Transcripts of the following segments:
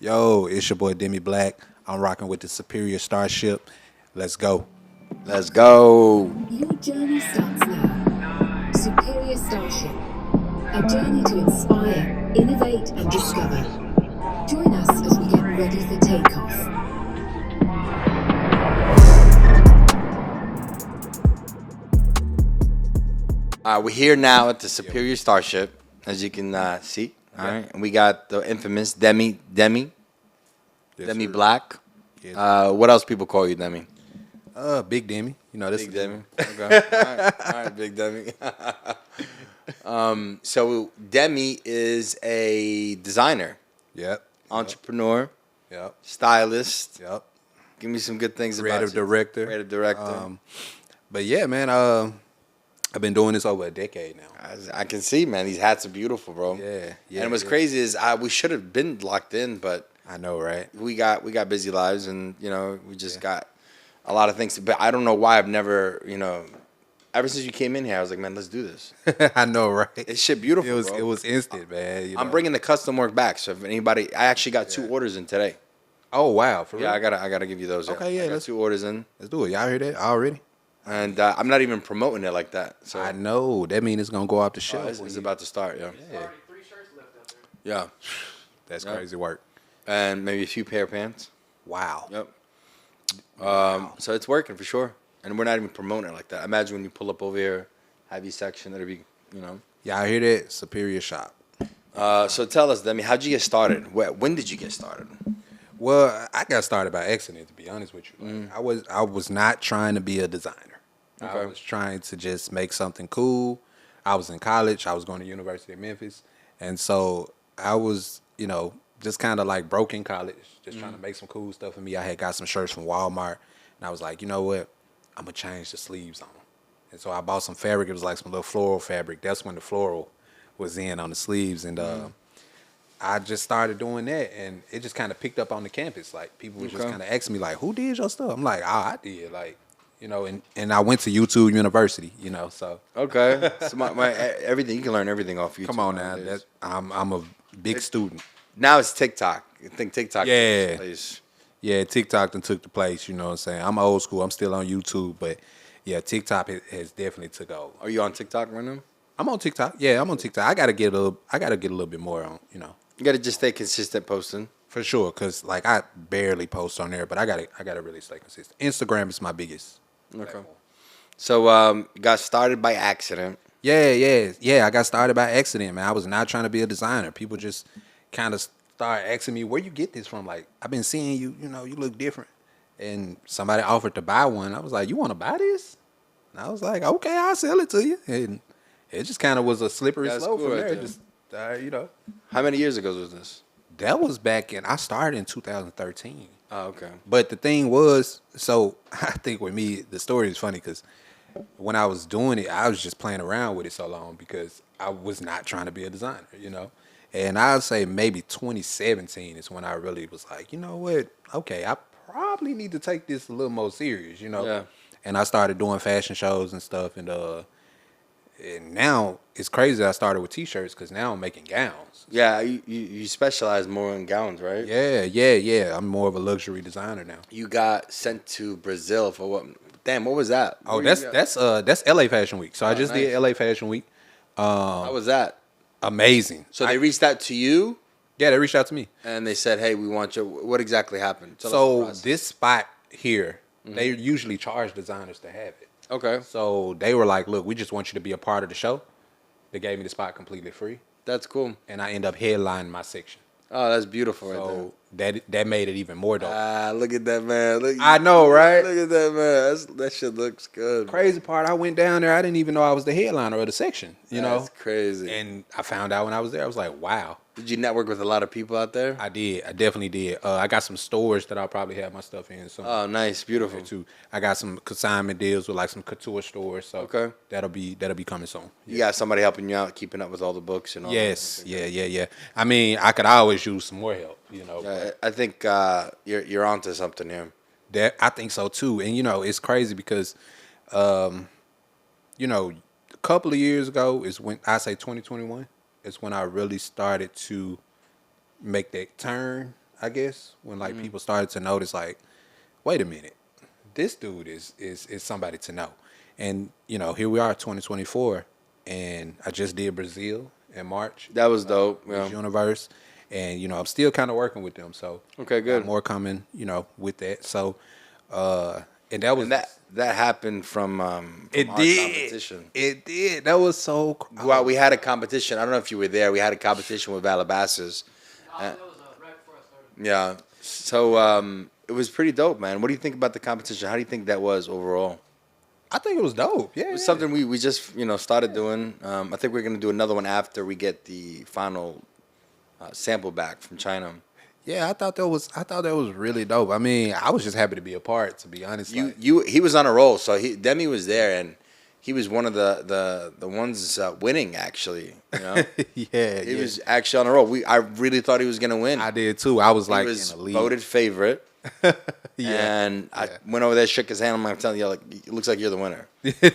Yo, it's your boy Demi Black. I'm rocking with the Superior Starship. Let's go. Let's go. Your journey starts now. Superior Starship. A journey to inspire, innovate, and discover. Join us as we get ready for takeoff. We're here now at the Yeah, Superior Starship, as you can see. All Yeah. right, and we got the infamous Demi yes, Demi sir. Black. Yes. What else people call you, Demi? Big Demi. You know this. Big Demi. Okay. All right, Big Demi. So Demi is a designer, Yep. entrepreneur, Yep. stylist. Yep. Give me some good things Creative about you. director. Creative director. But yeah, man. I've been doing this over a decade now. I can see, man. These hats are beautiful, bro. Yeah. Yeah. And what's yeah. crazy is we should have been locked in, but I know, right? we got busy lives, and we just got a lot of things. But I don't know why I've never, ever since you came in here, I was like, man, let's do this. I know, right? It's shit beautiful. It bro. was instant, man. I'm bringing the custom work back. So if anybody, I actually got 2 orders in today. Oh wow, for real? Yeah, I gotta give you those. Okay, yeah, I got let's- 2 orders in, Let's do it. Y'all hear that already? and I'm not even promoting it like that. So I know. That means it's gonna go off the shelf. it's, when it's you- about to start. Yeah, Yeah. yeah, That's Yeah. crazy work. and maybe a few pair of pants. Wow. Yep. So it's working for sure, and we're not even promoting it like that. Imagine when you pull up over here, heavy section, it'll be, Y'all hear that? Superior shop. So tell us, Demi, how'd you get started? When did you get started? Well, I got started by accident, to be honest with you. Like, I was not trying to be a designer. I Okay. was trying to just make something cool. I was in college. I was going to University of Memphis, and so I was, just kind of like broke in college, just trying to make some cool stuff for me. I had got some shirts from Walmart, and I was like, you know what? I'm gonna change the sleeves on them. And so I bought some fabric. It was like some little floral fabric. That's when the floral was in on the sleeves, and I just started doing that, and it just kind of picked up on the campus. Like people were just Okay. kind of asking me, like, "Who did your stuff?" I'm like, "Oh, I did." Like, and I went to YouTube University. So Okay. So my everything, you can learn everything off YouTube. come on now, nowadays. I'm a big student. Now it's TikTok. I think TikTok. Yeah. Plays. Yeah, TikTok done took the place. You know what I'm saying? I'm old school. I'm still on YouTube, but yeah, TikTok has definitely took over. Are you on TikTok right now? I'm on TikTok. Yeah, I'm on TikTok. I gotta get a little bit more on. You got to just stay consistent posting. For sure, cause like I barely post on there, but I gotta really stay consistent. Instagram is my biggest. Okay. platform. So you got started by accident. Yeah. I got started by accident, man. I was not trying to be a designer. People just kind of start asking me, "Where you get this from?" Like, I've been seeing you. You look different. And somebody offered to buy one. I was like, "You want to buy this?" And I was like, "Okay, I'll sell it to you." And it just kind of was a slippery That's slope cool from right there. there. Just How many years ago was this? that was back in. I started in 2013. Oh, okay. But the thing was, so I think with me, the story is funny because when I was doing it, I was just playing around with it so long because I was not trying to be a designer. And I'd say maybe 2017 is when I really was like, you know what? Okay, I probably need to take this a little more serious. Yeah. And I started doing fashion shows and stuff, and now it's crazy that I started with t-shirts because now I'm making gowns. Yeah, you specialize more in gowns, right? Yeah. I'm more of a luxury designer now. You got sent to Brazil for what? Damn, what was that? Oh, Where you got- that's LA Fashion Week. So I Oh, just nice. did LA Fashion Week. How was that? Amazing. So they reached out to you Yeah, they reached out to me. and they said, "Hey, we want you." What exactly happened? Tell us the So process. this spot here, they usually charge designers to have it. Okay, So they were like, "Look, we just want you to be a part of the show." They gave me the spot completely free, that's cool. and I end up headlining my section. Oh, that's beautiful right there. So that made it even more dope. Ah, look at that man. Look, I know, right? Look at that man. That shit looks good. Crazy part, I went down there. I didn't even know I was the headliner of the section. That's crazy. And I found out when I was there. I was like, "Wow." Did you network with a lot of people out there? I did. I definitely did. I got some stores that I'll probably have my stuff in. So Oh, nice, beautiful. too. I got some consignment deals with like some couture stores. So Okay. that'll be coming soon. You got somebody helping you out, keeping up with all the books and all. Yes. Yeah. I mean, I could always use some more help. I think you're onto something here. That I think so too. And it's crazy because, a couple of years ago is when I say 2021 is when I really started to make that turn. I guess, when like people started to notice, like, wait a minute, this dude is somebody to know. And here we are, 2024, and I just did Brazil in March. That was dope. Miss Universe, and I'm still kind of working with them. So Okay, good. got more coming, with that. So, and that was And that happened from our competition. It did. That was so. Well, we had a competition. I don't know if you were there. We had a competition with Calabasas. That was right before I started. Yeah. So it was pretty dope, man. What do you think about the competition? How do you think that was overall? I think it was dope. Yeah, It was something we just started doing. I think we're gonna do another one after we get the final sample back from China. Yeah, I thought that was really dope. I mean, I was just happy to be a part. To be honest, He was on a roll. So Demi was there, and he was one of the ones winning. Actually, he was actually on a roll. I really thought he was gonna win. I did too. I was He like was in the lead. voted favorite. And I went over there, shook his hand. I'm like, telling you, like, it looks like you're the winner.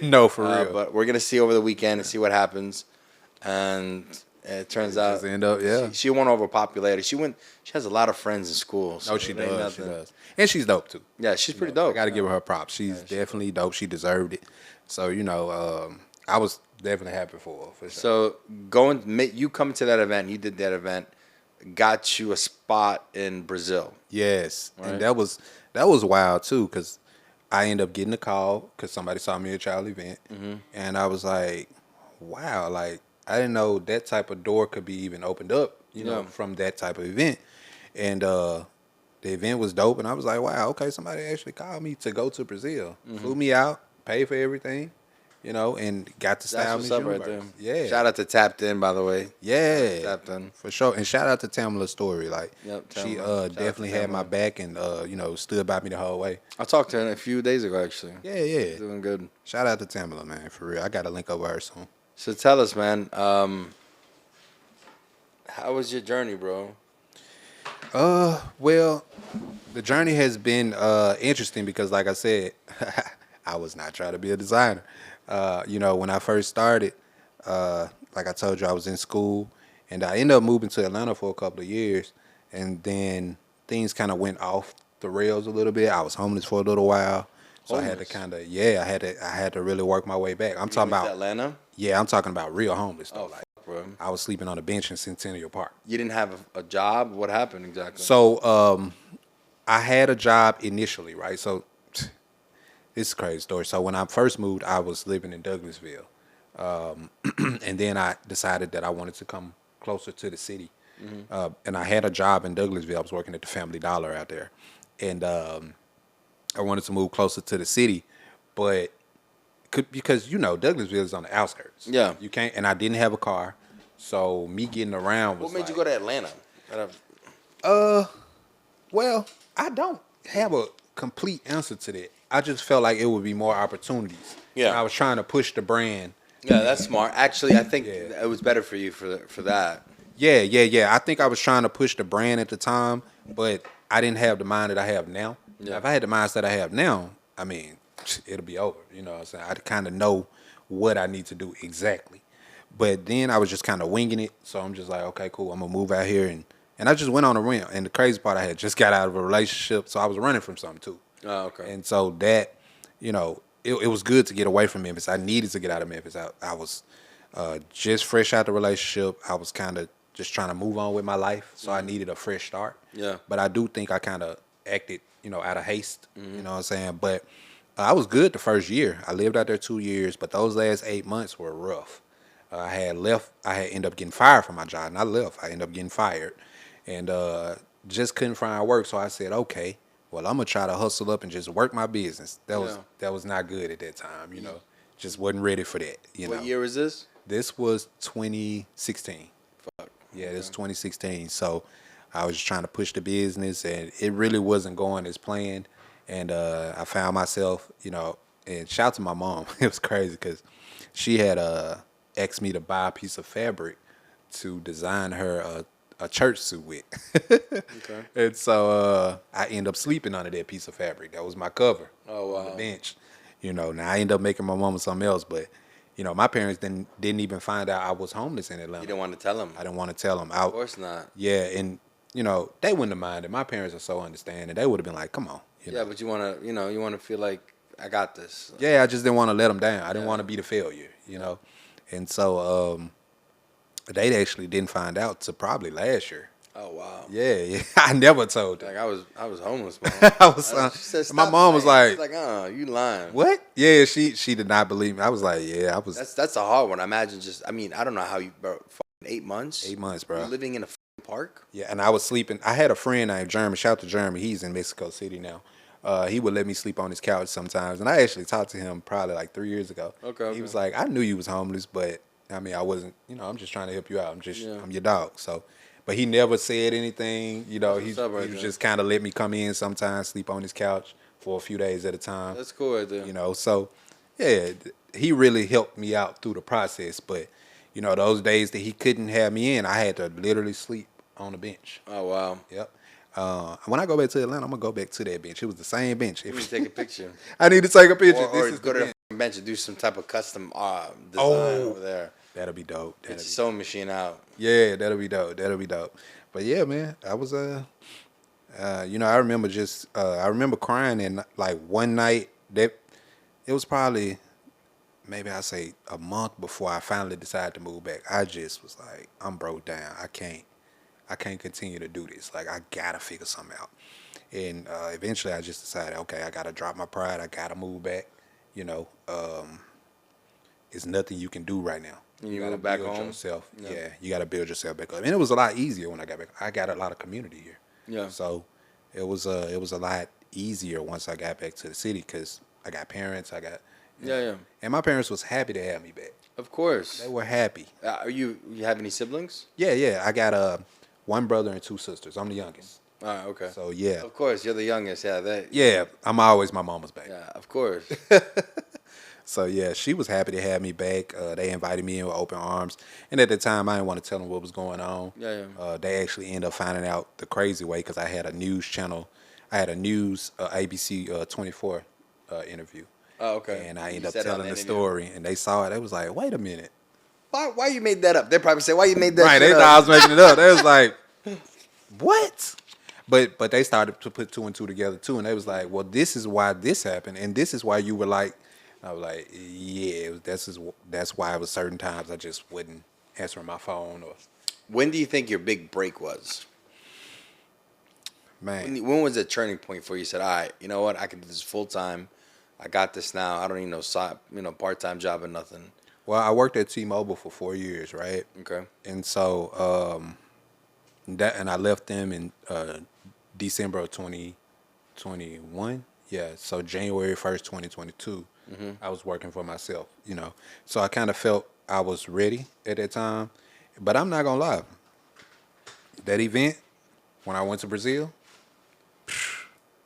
No, for real. But we're gonna see over the weekend and see what happens. And it turns out just end up, yeah. she won over popularity. She has a lot of friends in school. So No, she it ain't does. She nothing. does, and she's dope too. Yeah, she's pretty I dope. got to give her props. She's definitely dope. She deserved it. So I was definitely happy for her. For sure. So you coming to that event, you did that event, got you a spot in Brazil. Yes, Right. and that was wild too, because I ended up getting a call because somebody saw me at a child event, and I was like, wow, like I didn't know that type of door could be even opened up, from that type of event, and the event was dope, and I was like, wow, okay, somebody actually called me to go to Brazil, flew me out, paid for everything, and got to style That's Miss what's up right Universe. there. Yeah, Shout out to Tapped In, by the way. yeah, Tapped In. for sure. And shout out to Tamala's story. Like, Yep, she Tamala. Shout out to definitely had my Tamala. back and stood by me the whole way. I talked to her a few days ago, actually. Yeah. Doing good. Shout out to Tamala, man, for real. I got to link up with her soon. So tell us, man, how was your journey, bro? Well, the journey has been interesting because, like I said, I was not trying to be a designer. When I first started, like I told you, I was in school, and I ended up moving to Atlanta for a couple of years, and then things kind of went off the rails a little bit. I was homeless for a little while, so I had to Homeless? I had to really work my way back. I'm talking You went about to Atlanta? Yeah, I'm talking about real homeless though. Oh, Like fuck, bro. I was sleeping on a bench in Centennial Park. You didn't have a job? What happened exactly? So I had a job initially, right? So this is a crazy story. So when I first moved, I was living in Douglasville, and then I decided that I wanted to come closer to the city, and I had a job in Douglasville. I was working at the Family Dollar out there, and I wanted to move closer to the city, but because Douglasville is on the outskirts. Yeah. You can't, and I didn't have a car, so me getting around was. What made like, you go to Atlanta? Well, I don't have a complete answer to that. I just felt like it would be more opportunities. Yeah. And I was trying to push the brand. Yeah, that's smart. Actually, I think it was better for you for that. Yeah. I think I was trying to push the brand at the time, but I didn't have the mind that I have now. Yeah. If I had the mindset I have now, I mean, it'll be over. You know what I'm saying? I kind of know what I need to do exactly. But then I was just kind of winging it. So I'm just like, okay, cool. I'm going to move out here. And I just went on a whim. And the crazy part, I had just got out of a relationship. So I was running from something too. Oh, okay. And so that, it was good to get away from Memphis. I needed to get out of Memphis. I was just fresh out the relationship. I was kind of just trying to move on with my life. So I needed a fresh start. Yeah. But I do think I kind of acted, out of haste. You know what I'm saying? But I was good the first year. I lived out there 2 years. But those last 8 months were rough. I had left. I had ended up getting fired from my job. And I left. I ended up getting fired. And just couldn't find work. So I said, okay, well, I'm going to try to hustle up and just work my business. That was not good at that time, Just wasn't ready for that, What year was this? This was 2016. Fuck. Yeah, this was 2016. So I was just trying to push the business, and it really wasn't going as planned. And I found myself, and shout out to my mom. It was crazy because she had asked me to buy a piece of fabric to design her a church suit with. Okay. And so I ended up sleeping under that piece of fabric. That was my cover on the bench. Now I ended up making my mama something else, but my parents didn't even find out I was homeless in Atlanta. You didn't want to tell him. I didn't want to tell them. Of course not. Yeah, and you know, they wouldn't have minded. My parents are so understanding. They would have been like, come on. You know? Yeah, but you want to, you want to feel like I got this. Yeah, I just didn't want to let them down. I didn't want to be the failure, you know. And so they actually didn't find out till probably last year. Oh wow. Yeah. I never told them. Like I was homeless, man. I was. She said, my "Stop mom was lying." like, She's like, you lying. "What?" Yeah, she did not believe me. I was like, "Yeah, I was." That's a hard one. I imagine I mean, I don't know how you, bro. 8 months. 8 months, bro. You're living in a park. Yeah, and I was sleeping. I had a friend named Jeremy. Shout out to Jeremy. He's in Mexico City now. He would let me sleep on his couch sometimes, and I actually talked to him probably like 3 years ago. Okay. He was like, "I knew you was homeless, but I mean, I wasn't. You know, I'm just trying to help you out. I'm your dog." So, but he never said anything. You know, he was just kind of let me come in sometimes, sleep on his couch for a few days at a time. That's cool right there. You know, so yeah, he really helped me out through the process. But you know, those days that he couldn't have me in, I had to literally sleep on the bench. Oh wow. Yep. When I go back to Atlanta, I'm gonna go back to that bench. It was the same bench. You need to take a picture. I need to take a picture. Or go to the bench and do some type of custom design over there. That'll be dope. Get your sewing machine out. Yeah, that'll be dope. That'll be dope. But yeah, man, I was you know, I remember I remember crying and like one night that it was probably maybe I say a month before I finally decided to move back. I just was like, I'm broke down. I can't continue to do this. Like I gotta figure something out. And eventually I just decided, okay, I gotta drop my pride. I gotta move back. You know, it's nothing you can do right now. You gotta move back build home? yourself. Yeah, you gotta build yourself back up. And it was a lot easier when I got back. I got a lot of community here. Yeah. So it was a lot easier once I got back to the city because I got parents. I got Yeah. And my parents was happy to have me back. Of course. They were happy. You have any siblings? Yeah. I got one brother and 2 sisters. I'm the youngest. All right, okay. So yeah. Of course, you're the youngest. Yeah, Yeah, I'm always my mama's back. Yeah, of course. So yeah, she was happy to have me back. They invited me in with open arms, and at the time, I didn't want to tell them what was going on. Yeah. They actually ended up finding out the crazy way because I had a news channel. I had a news ABC 24 interview. Oh, okay. And I ended up telling the story, and they saw it. They was like, "Wait a minute, Why you made that up?" They probably say, "Why you made that?" Right? They thought I was making it up. They was like, "What?" But they started to put 2 and 2 together too, and they was like, "Well, this is why this happened, and this is why you were like." I was like, "Yeah, that's why it was certain times I just wouldn't answer my phone or." When do you think your big break was? Man, When was the turning point for you? Said, "All right, you know what? I can do this full time. I got this now. I don't need no part-time job or nothing." Well, I worked at T-Mobile for 4 years, right? Okay. And so and I left them in December of 2021. Yeah, so January 1st, 2022, I was working for myself, you know. So I kind of felt I was ready at that time. But I'm not going to lie. That event, when I went to Brazil,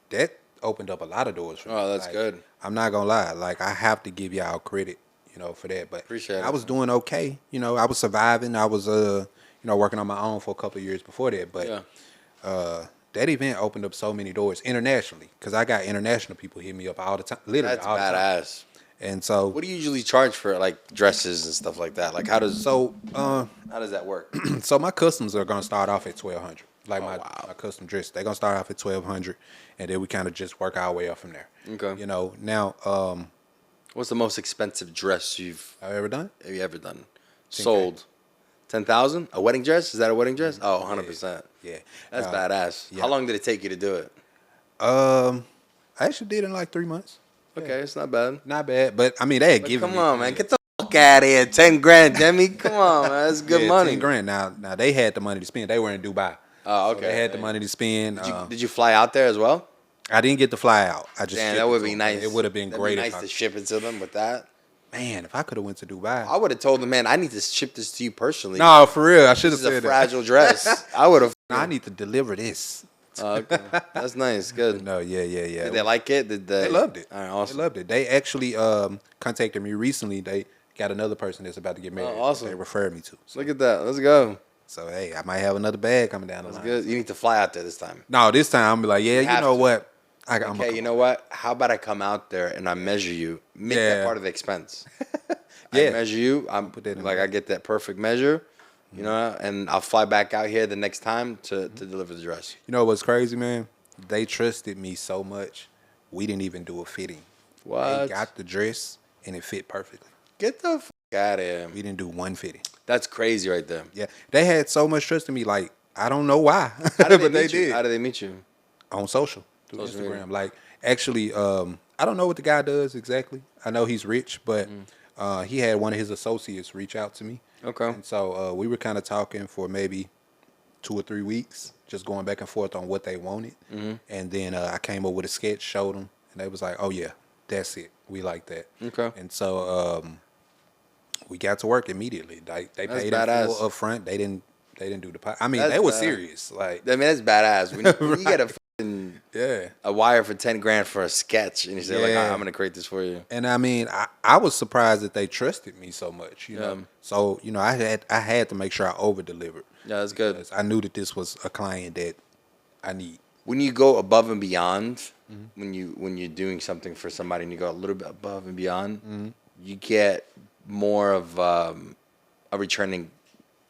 that opened up a lot of doors for me. Oh, that's good. I'm not going to lie. Like, I have to give y'all credit, you know, for that. But Appreciate I was it. doing okay. You know, I was surviving. I was, working on my own for a couple of years before that. But that event opened up so many doors internationally because I got international people hit me up all the time. Literally That's all the time. badass. And so, What do you usually charge for like dresses and stuff like that? Like how does that work? so my customs are gonna start off at $1,200. Like my custom dress, they're gonna start off at $1,200, and then we kind of just work our way up from there. Okay. You know, now What's the most expensive dress you've have you ever done? ever done? Sold. 10,000? A wedding dress? Is that a wedding dress? Oh, 100%. Yeah, That's badass. yeah. How long did it take you to do it? I actually did it in like 3 months. Okay, it's not bad. Not bad, but I mean they had given Come me. on, man. Get the fuck out of here. 10 grand, Demi. Come on, man. That's good money. 10 grand. Now they had the money to spend. They were in Dubai. Oh, So okay. they had the money to spend. Did you fly out there as well? I didn't get to fly out. I just Damn, shipped that it would to be them. nice. It would have been That'd great. Be nice to ship it to them with that. Man, if I could have went to Dubai. I would have told them, man, I need to ship this to you personally. No, for real. I should have This is a said that. fragile dress. I would have. I need to deliver this. Okay. That's nice. Good. No, yeah. Did they like it? They loved it. All right, awesome. They loved it. They actually contacted me recently. They got another person that's about to get married. Oh, awesome. They referred me to. Look at that. Let's go. So hey, I might have another bag coming down the That's line. good. You need to fly out there this time. No, this time I'm be like, yeah, you have know to. what? Okay, you know what? How about I come out there and I measure you? Make that Yeah. part of the expense. Yeah. I measure you. I'm Put that in like there. I get that perfect measure. you know, and I'll fly back out here the next time to deliver the dress. You know what's crazy, man? They trusted me so much. We didn't even do a fitting. What? They got the dress and it fit perfectly. Get the fuck out of here. We didn't do one fitting. That's crazy right there. Yeah, they had so much trust in me. Like I don't know why, How did but they they meet you? did How did they meet you? on social through Social Instagram. media. Like actually, I don't know what the guy does exactly. I know he's rich, but he had one of his associates reach out to me. Okay. And so we were kind of talking for maybe 2 or 3 weeks, just going back and forth on what they wanted. And then I came up with a sketch, showed them, and they was like, "Oh yeah, that's it. We like that." Okay. And so we got to work immediately. Like they That's paid badass. in full up front. They didn't do the. I mean, That's they were badass. serious. Like I mean, that's badass. When you get a fucking yeah. a wire for 10 grand for a sketch, and you say like, Yeah. I'm gonna create this for you. And I mean, I was surprised that they trusted me so much. You know, Yeah. so you know, I had to make sure I over delivered. Yeah, that's good. I knew that this was a client that I need. When you go above and beyond, when you're doing something for somebody and you go a little bit above and beyond, you get more of a returning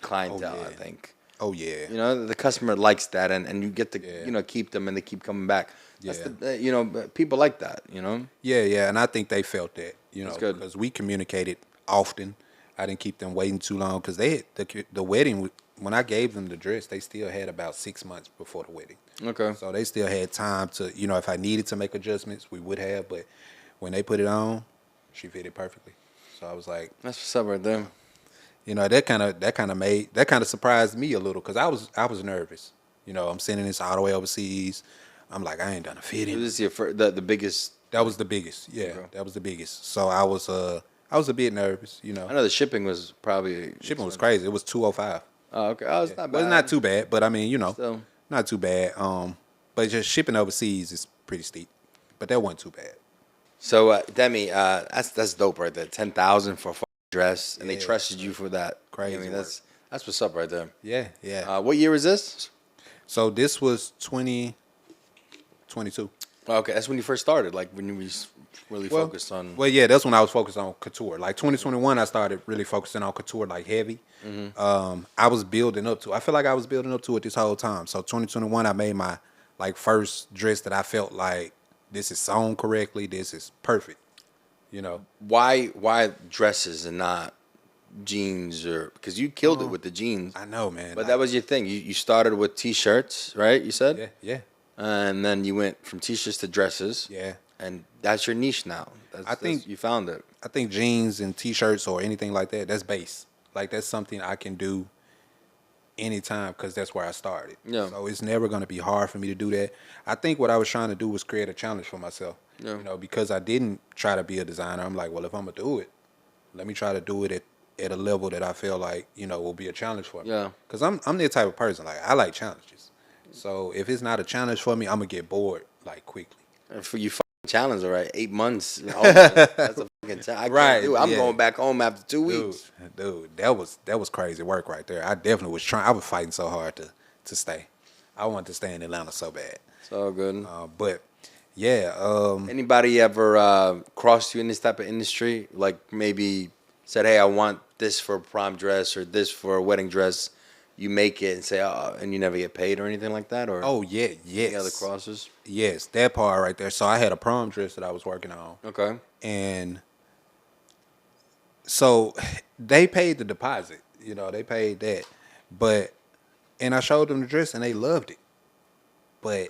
clientele. Oh, yeah. I think. Oh yeah. You know, the customer likes that, and you get to Yeah. you know keep them, and they keep coming back. That's Yeah. the, you know, people like that. You know. Yeah, and I think they felt that, you know, That's good. because we communicated often. I didn't keep them waiting too long because they had the wedding. When I gave them the dress, they still had about 6 months before the wedding. Okay. So they still had time to, you know, if I needed to make adjustments, we would have. But when they put it on, she fitted perfectly. So I was like, That's what's up right there. you know, that kind of surprised me a little because I was nervous. You know, I'm sending this all the way overseas. I'm like, I ain't done a fitting. This is your first, the biggest. That was the biggest. Yeah, Okay. that was the biggest. So I was a bit nervous. You know, I know the shipping was probably shipping was crazy. It was $205. Oh, okay. Oh, it's not bad. Well, it's not too bad, but I mean, you know, Still. not too bad. But just shipping overseas is pretty steep. But that wasn't too bad. So Demi, that's dope right there. 10,000 for a fucking dress, and they Yeah, trusted you for that. crazy I mean, work. that's what's up right there. Yeah, yeah. What year was this? So this was 2022. Okay, that's when you first started. Like when you was really focused on. Well, yeah, that's when I was focused on couture. Like 2021, I started really focusing on couture, like heavy. I was building up to. I feel like I was building up to it this whole time. So 2021, I made my like first dress that I felt like this is sewn correctly. This is perfect. You know. Why dresses and not jeans, or because you killed it with the jeans. I know, man. But that was your thing. You started with t-shirts, right? You said. yeah. And then you went from t-shirts to dresses. Yeah. And that's your niche now. I think you found it. I think jeans and t-shirts or anything like that, that's base. Like that's something I can do anytime because that's where I started. Yeah. So it's never going to be hard for me to do that. I think what I was trying to do was create a challenge for myself. Yeah. You know, because I didn't try to be a designer. I'm like, well, if I'm going to do it, let me try to do it at a level that I feel like, you know, will be a challenge for me. Yeah. Because I'm the type of person, like, I like challenges. So if it's not a challenge for me, I'm going to get bored, like, quickly. And for you fucking challenge, all right, 8 months. Oh, that's a fucking challenge. Right, I'm yeah. going back home after 2 weeks. Dude, that was crazy work right there. I definitely was trying. I was fighting so hard to stay. I wanted to stay in Atlanta so bad. It's all good. But yeah, Anybody ever crossed you in this type of industry? Like maybe said, hey, I want this for a prom dress or this for a wedding dress. You make it and say, oh, and you never get paid or anything like that? Or oh yeah, yes. any other crosses? Yes, that part right there. So I had a prom dress that I was working on. Okay. And so they paid the deposit, you know, they paid that. But, and I showed them the dress and they loved it. But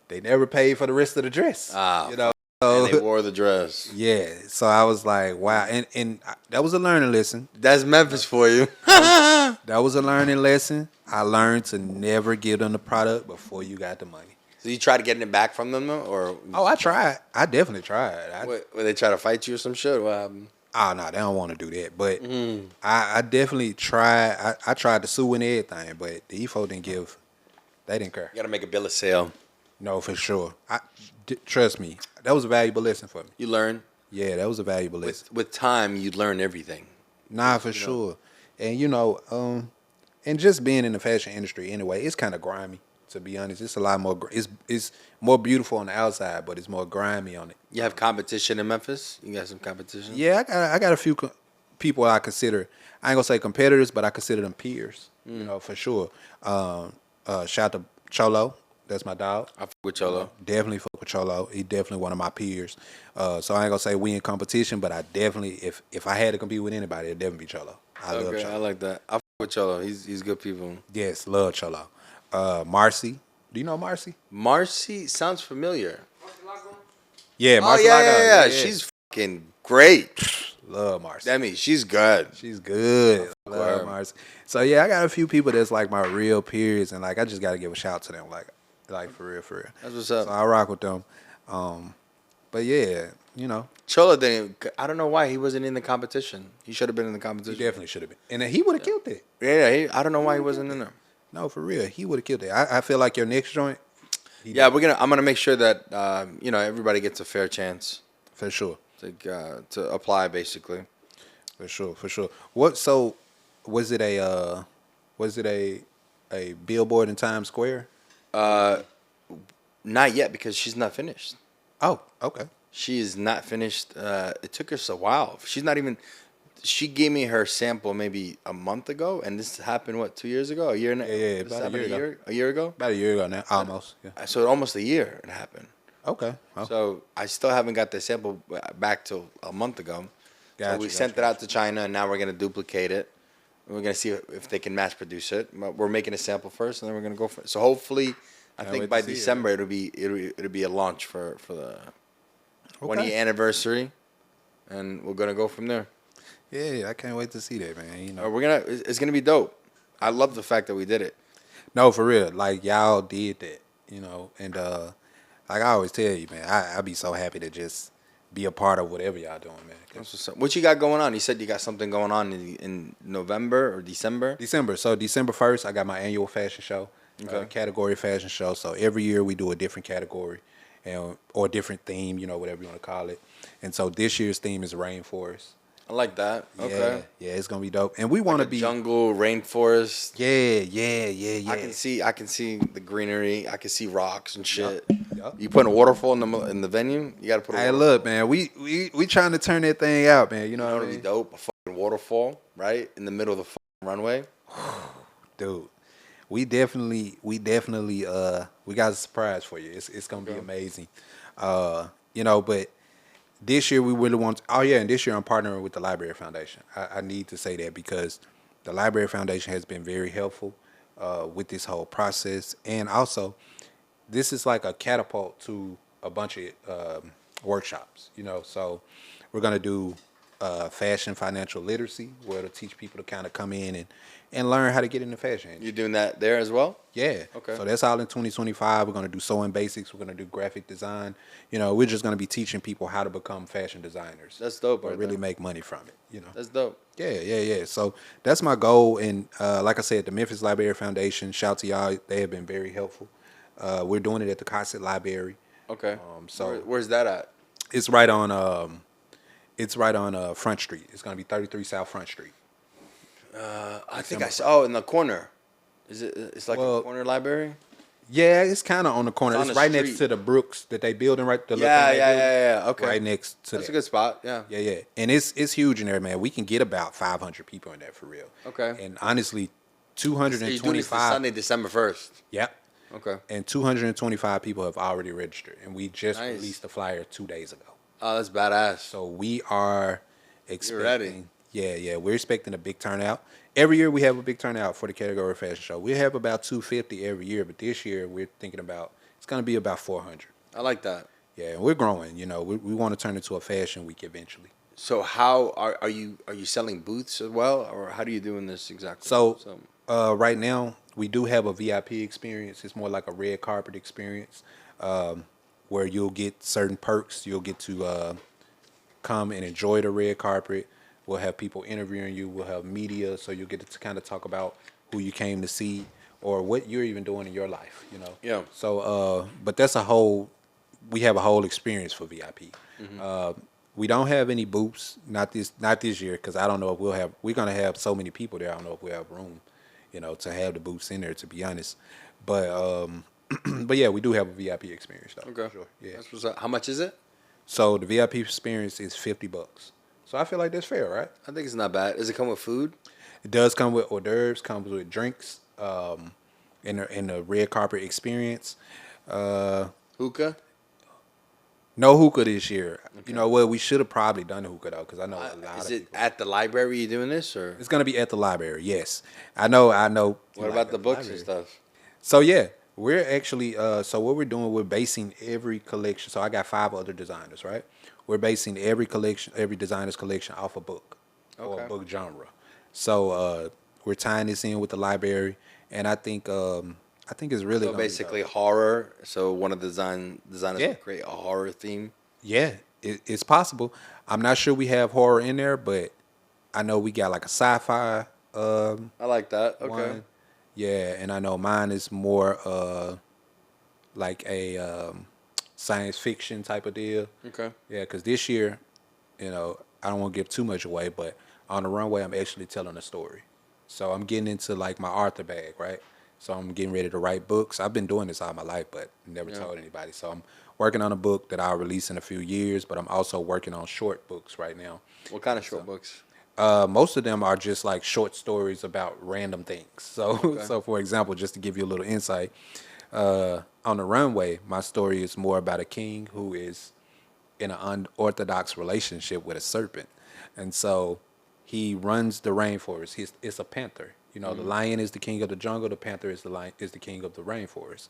they never paid for the rest of the dress. Ah, you know. And they So, wore the dress. yeah. So I was like, wow. And that was a learning lesson. That's Memphis for you. That was a learning lesson. I learned to never give them the product before you got the money. So you tried getting it back from them, or Oh, I tried. I definitely tried. were they try to fight you or some shit? What happened? Oh no, they don't want to do that. But I definitely tried. I tried to sue and everything, but the EFO didn't give. They didn't care. You gotta make a bill of sale. No, for sure. Trust me, that was a valuable lesson for me. You learn. Yeah, that was a valuable lesson. With time, you learn everything. Nah, for sure. And you know, and just being in the fashion industry anyway, it's kind of grimy. To be honest, it's a lot more. It's more beautiful on the outside, but it's more grimy on it. You have competition in Memphis. You got some competition. Yeah, I got a few people I consider, I ain't gonna say competitors, but I consider them peers. You know, for sure. Shout out to Cholo. That's my dog. I fuck with Cholo. Definitely fuck with Cholo. He definitely one of my peers. So I ain't gonna say we in competition, but I definitely, if I had to compete with anybody, it'd definitely be Cholo. I love Okay, Cholo. I like that. I fuck with Cholo. He's good people. Yes, love Cholo. Marcy. Do you know Marcy? Marcy sounds familiar. Yeah, Oh Marcy. yeah. She's fucking great. love Marcy. Demi, she's good. She's good. Love her. Marcy. So yeah, I got a few people that's like my real peers, and like I just gotta give a shout to them, like for real, for real. That's what's up. So I rock with them. But yeah, you know, Cholo didn't. I don't know why he wasn't in the competition. He should have been in the he competition. definitely should have been, and then he would have killed it. Yeah. I don't know why he wasn't in there. No, for real, he would have killed it. I feel like your next joint, Yeah, I'm gonna make sure that everybody gets a fair chance for sure, to apply, basically. for sure. What? So, was it a billboard in Times Square? Not yet because she's not finished. Oh, okay. She is not finished. It took us a while. She's not even. She gave me her sample maybe a month ago, and this happened 2 years ago, a year and Yeah, this about a happened year ago. a year ago. About a year ago now, almost. Yeah. So almost a year it happened. Okay. Oh, So I still haven't got the sample back till a month ago. Gotcha, So we gotcha, sent it out to China, and now we're gonna duplicate it. And we're gonna see if they can mass produce it. But we're making a sample first, and then we're gonna go for it. So hopefully, I Can't think wait by to see it. December it'll be a launch for the 1 Okay. year anniversary, and we're gonna go from there. yeah, I can't wait to see that, man. You know. It's gonna be dope. I love the fact that we did it. No, for real. Like y'all did that, you know, and like I always tell you, man, I be so happy to just be a part of whatever y'all doing, man. 'Cause That's what's up. What you got going on? You said you got something going on in November or December. December. So December 1st, I got my annual fashion show, Okay. category fashion show. So every year we do a different category, and or different theme, you know, whatever you want to call it. And so this year's theme is rainforest. I like that. Okay. Yeah, it's gonna be dope. And we want to Like a be jungle, rainforest. Yeah. I can see the greenery. I can see rocks and shit. Yup. You putting a waterfall in the venue? You got to put a Hey, waterfall. look, man, we trying to turn that thing out, man. You know That what I would be mean? dope. A fucking waterfall, right? In the middle of the fucking runway. Dude, we definitely we got a surprise for you. It's gonna be amazing. You know, but this year we really want and this year I'm partnering with the Library Foundation. I need to say that because the Library Foundation has been very helpful with this whole process, and also this is like a catapult to a bunch of workshops, you know. So we're gonna do fashion financial literacy, where it'll teach people to kind of come in and learn how to get into fashion. You doing that there as well? Yeah. Okay. So that's all in 2025. We're gonna do sewing basics. We're gonna do graphic design. You know, we're just gonna be teaching people how to become fashion designers. That's dope, But right really there. make money from it. You know. That's dope. Yeah. So that's my goal. And like I said, the Memphis Library Foundation. Shout to y'all. They have been very helpful. We're doing it at the Cosset Library. Okay. So Where's that at? it's right on Front Street. It's gonna be 33 South Front Street. I think I saw. Oh, in the corner. Is it? It's like Well, a corner library. Yeah, it's kind of on the corner. It's on It's the right street. next to the Brooks that they building right. The little Yeah, thing they building, yeah. Okay. Right next to That's that. a good spot. Yeah. Yeah, and it's huge in there, man. We can get about 500 people in there for real. Okay. And honestly, So you do this this 225. Sunday, December 1st. Yep. Okay. And 225 people have already registered, and we just Nice. released the flyer 2 days ago. Oh, that's badass. So we are expecting. ready. Yeah, we're expecting a big turnout. Every year we have a big turnout for the category fashion show. We have about 250 every year, but this year we're thinking about it's going to be about 400. I like that. Yeah, and we're growing. You know, we want to turn into a fashion week eventually. So how are you selling booths as well, or how do you doing this exactly? So right now we do have a VIP experience. It's more like a red carpet experience, where you'll get certain perks. You'll get to come and enjoy the red carpet. We'll have people interviewing you. We'll have media, so you'll get to kind of talk about who you came to see or what you're even doing in your life. You know. Yeah. So, but that's we have a whole experience for VIP. We don't have any booths, not this year, because I don't know if we're gonna have so many people there. I don't know if we'll have room, you know, to have the booths in there, to be honest. But but yeah, we do have a VIP experience though. Okay. For sure. Yeah. That's what's up. How much is it? So the VIP experience is $50. So I feel like that's fair, right? I think it's not bad. Does it come with food? It does come with hors d'oeuvres, comes with drinks, in the red carpet experience. Hookah? No hookah this year. You know what? We should have probably done the hookah though, because I know a lot Is of it people. at the library you doing this, or It's gonna be at the library. Yes, I know. what about the books and stuff? So yeah, we're actually so what we're doing, we're basing every collection. So I got 5 other designers, right? We're basing every collection, every designer's collection off a book or a Okay. book genre. So we're tying this in with the library, and I think it's really So gonna be basically dope. horror. So one of the designers Yeah. will create a horror theme. Yeah, it's possible. I'm not sure we have horror in there, but I know we got like a sci-fi I like that. Okay. one. Yeah, and I know mine is more like a science fiction type of deal. Okay. Yeah, because this year, I don't want to give too much away, but on the runway, I'm actually telling a story. So I'm getting into like my author bag, right? So I'm getting ready to write books. I've been doing this all my life, but never told anybody. So I'm working on a book that I'll release in a few years, but I'm also working on short books right now. What kind of short books? Most of them are just like short stories about random things. So, so for example, just to give you a little insight, on the runway, my story is more about a king who is in an unorthodox relationship with a serpent, and so he runs the rainforest. It's a panther. You know, the lion is the king of the jungle. The panther is the king of the rainforest,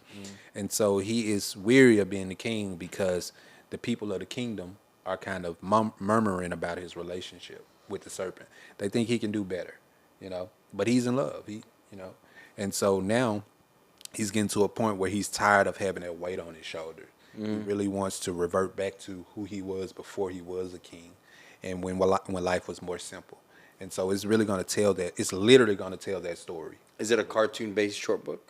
and so he is weary of being the king because the people of the kingdom are kind of murmuring about his relationship with the serpent. They think he can do better, but he's in love. And so now he's getting to a point where he's tired of having that weight on his shoulders. He really wants to revert back to who he was before he was a king, and when life was more simple. And so it's really going to tell that. It's literally going to tell that story. Is it a cartoon-based short book?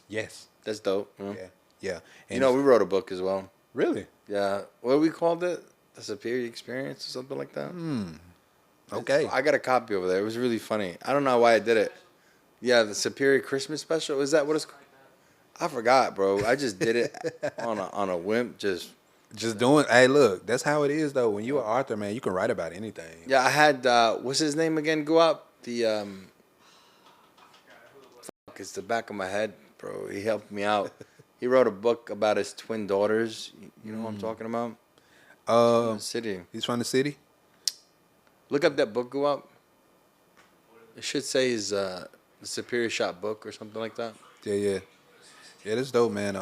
Yes. That's dope. Yeah. Yeah. And You know, we wrote a book as well. really? Yeah. What we called it? The Superior Experience or something like that. Okay. I got a copy over there. It was really funny. I don't know why I did it. Yeah, the Superior Christmas Special. Is that what it's called? I forgot, bro. I just did it on a whim. Just Just doing. Hey, look. That's how it is, though. When you're an author, man, you can write about anything. yeah. I had what's his name again? Go up the fuck, it's the back of my head, bro. He helped me out. He wrote a book about his twin daughters. You know what I'm talking about? Uh, City. he's from the city. Look up that book. Go up. It should say his the Superior Shop book or something like that. Yeah, yeah, yeah. That's dope, man.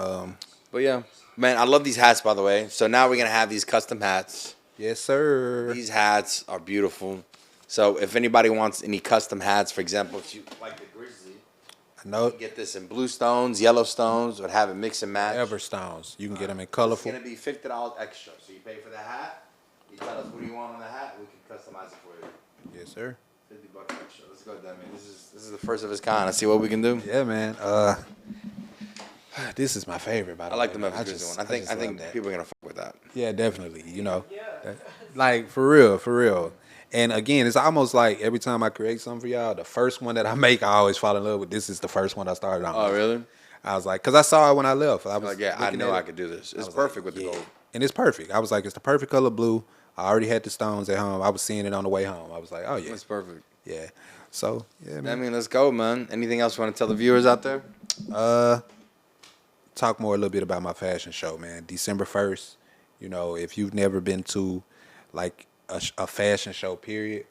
But yeah, man, I love these hats, by the way. So now we're gonna have these custom hats. Yes, sir. These hats are beautiful. So if anybody wants any custom hats, for example, if you like the Grizzly, I know. get this in blue stones, yellow stones, or have it mix and match. Everstones. You can get them in It's colorful. gonna be $50 extra. So you pay for the hat. You tell us what you want on the hat. We can customize it for you. Yes, sir. $50 extra. Let's go, Demi. This is the first of its kind. Let's see what we can do. Yeah, man. This is my favorite. By the I like way, the man. Memphis Grizzly one. I just think love that. people are gonna fuck with that. Yeah, definitely. Like for real, for real. And again, it's almost like every time I create something for y'all, the first one that I make, I always fall in love with. This is the first one I started on. Oh, really? I was like, because I saw it when I left. I was Like, yeah, I looking know at I it. could do this. It's was perfect like, with the yeah. gold. And it's perfect. I was like, it's the perfect color blue. I already had the stones at home. I was seeing it on the way home. I was like, oh yeah, It's perfect. yeah. So yeah, I man. mean, let's go, man. Anything else you want to tell the viewers out there? Talk more a little bit about my fashion show, man. December 1st. If you've never been to like a fashion show, period,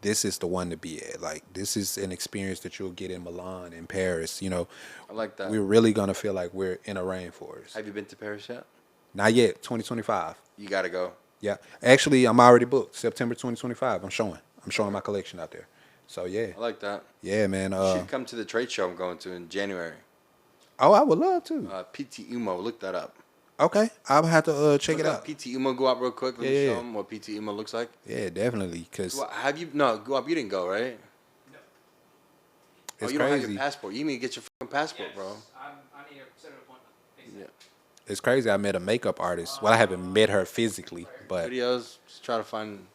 this is the one to be at. Like, this is an experience that you'll get in Milan, in Paris. I like that. We're really gonna feel like we're in a rainforest. Have you been to Paris yet? Not yet. 2025. You gotta go. Yeah, actually, I'm already booked. September 2025. I'm showing my collection out there. So yeah, I like that. yeah, man. You should come to the trade show I'm going to in January. Oh, I would love to. PT Umo, look that up. Okay, I'll have to check it Look out. up PT Umo, go up real quick. Let me Yeah, show yeah. them what PT Umo looks like. Yeah, definitely. Cause Have you? No, go up. You didn't go, right? it's you don't have crazy. your passport. You need to get your fucking passport, bro. I need to set an appointment. Yeah. It's crazy. I met a makeup artist. Well, I haven't met her physically, but Videos. Just try to find.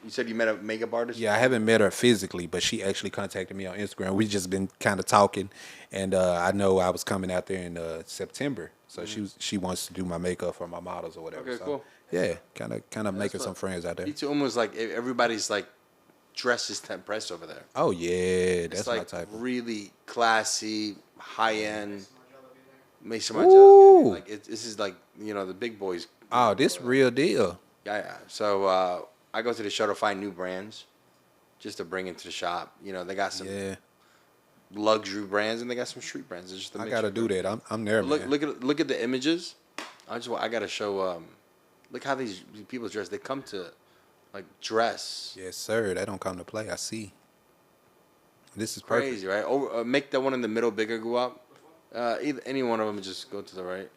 You said you met a makeup artist? Yeah, I haven't met her physically, but she actually contacted me on Instagram. We just been kind of talking, and I know I was coming out there in September, so she wants to do my makeup for my models or whatever. Okay, so, cool. Yeah, kind of making fun. some friends out there. It's almost like everybody's like dressed is pressed over there. Oh yeah, that's It's my like type. really classy, high end. Mason Ooh. Margiela. Like this is like the big boys. Oh, this real deal. Yeah. So I go to the show to find new brands, just to bring into the shop. They got some Yeah, luxury brands and they got some street brands. It's just a I mixture. gotta do that. I'm there, man. Look at the images. I gotta show. Look how these people dress. They come to like dress. Yes, sir. That don't come to play. I see. This is Crazy, right? Make that one in the middle bigger. Go up. Either any one of them, just go to the right.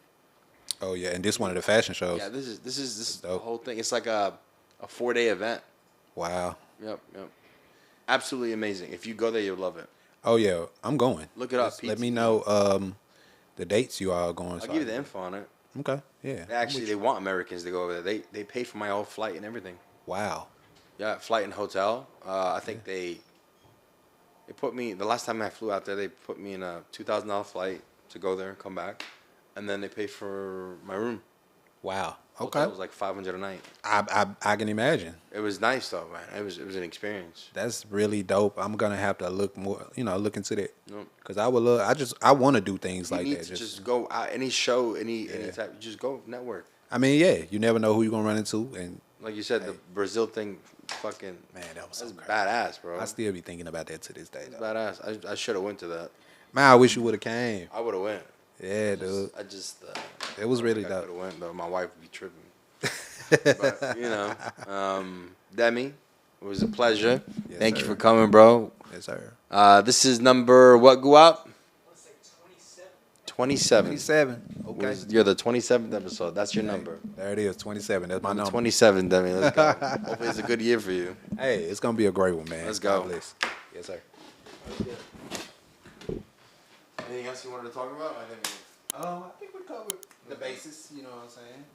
Oh yeah, and this one of the fashion shows. Yeah, this is the dope. whole thing. It's like a 4-day event. Wow. Yep. Absolutely amazing. If you go there, you'll love it. Oh yeah, I'm going. Look it up. Just let PT. me know the dates you all going. I'll so give you the info on it. Okay. Yeah. They want Americans to go over there. They pay for my whole flight and everything. Wow. Yeah, flight and hotel. I think they put me the last time I flew out there. They put me in a $2,000 flight to go there and come back, and then they pay for my room. Wow. Hotel Okay. was like $500 a night. I can imagine. It was nice though, man. It was an experience. That's really dope. I'm gonna have to look more, look into that. Yep. Cause I would love. I want to do things You like need that. to just go out any show, any type. You just go network. I mean, yeah. You never know who you're gonna run into, and Like you said, the Brazil thing, fucking man, that was so that's crazy. badass, bro. I still be thinking about that to this day. That's Though. badass. I should have went to that. Man, I wish you would have came. I would have went. Yeah, dude. I just. It was really I dope. could have went though. My wife would be tripping. But Demi, it was a pleasure. Yes, Thank you sir. for coming, bro. Yes, sir. This is number what? Go up. I want to say 27. 27. 27. Okay. You're the 27th episode. That's your number. There it is. 27. That's my number. 27, Demi. Let's go. Hopefully it's a good year for you. Hey, it's gonna be a great one, man. Let's go. God bless. Yes, sir. Anything else you wanted to talk about? I think we covered the basis. You know what I'm saying?